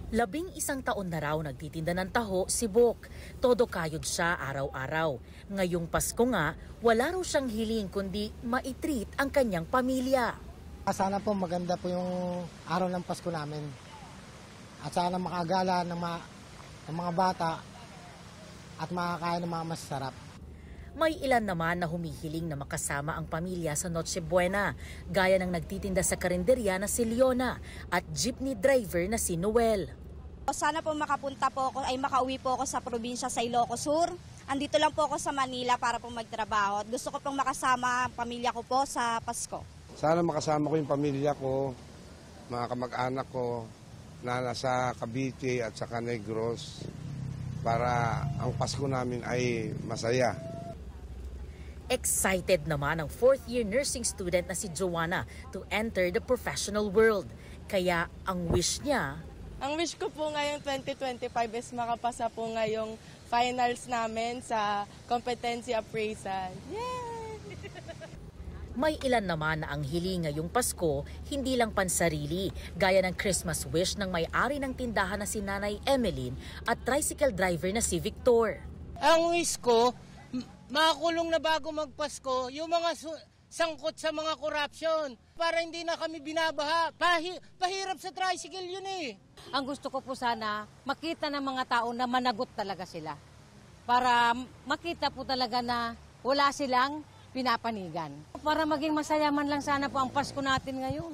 11 taon na raw nagtitinda ng taho si Bok. Todo kayod siya araw-araw. Ngayong Pasko nga, wala raw siyang hiling kundi maitreat ang kanyang pamilya. Sana po maganda po yung araw ng Pasko namin. At sana makagala ng mga bata at makakain ng mga masarap. May ilan naman na humihiling na makasama ang pamilya sa Noche Buena, gaya ng nagtitinda sa karinderya na si Leona at jeepney driver na si Noel. Sana po makapunta po ako, makauwi po ako sa probinsya sa Ilocos Sur. Andito lang po ako sa Manila para po magtrabaho. Gusto ko pong makasama ang pamilya ko po sa Pasko. Sana makasama ko yung pamilya ko, mga kamag-anak ko na nasa Cavite at saka Negros para ang Pasko namin ay masaya. Excited naman ang 4th-year nursing student na si Joanna to enter the professional world. Kaya ang wish niya... Ang wish ko po ngayong 2025 is makapasa po ngayong finals namin sa competency appraisal. Yay! May ilan naman na ang hiling ngayong Pasko, hindi lang pansarili, gaya ng Christmas wish ng may-ari ng tindahan na si Nanay Emeline at tricycle driver na si Victor. Ang wish ko, makakulong na bago magpasko yung mga sangkot sa mga korupsyon para hindi na kami binabaha. Pahirap sa tricycle yun eh. Ang gusto ko po sana, makita ng mga tao na managot talaga sila. Para makita po talaga na wala silang pinapanigan. Para maging masaya man lang sana po ang Pasko natin ngayon.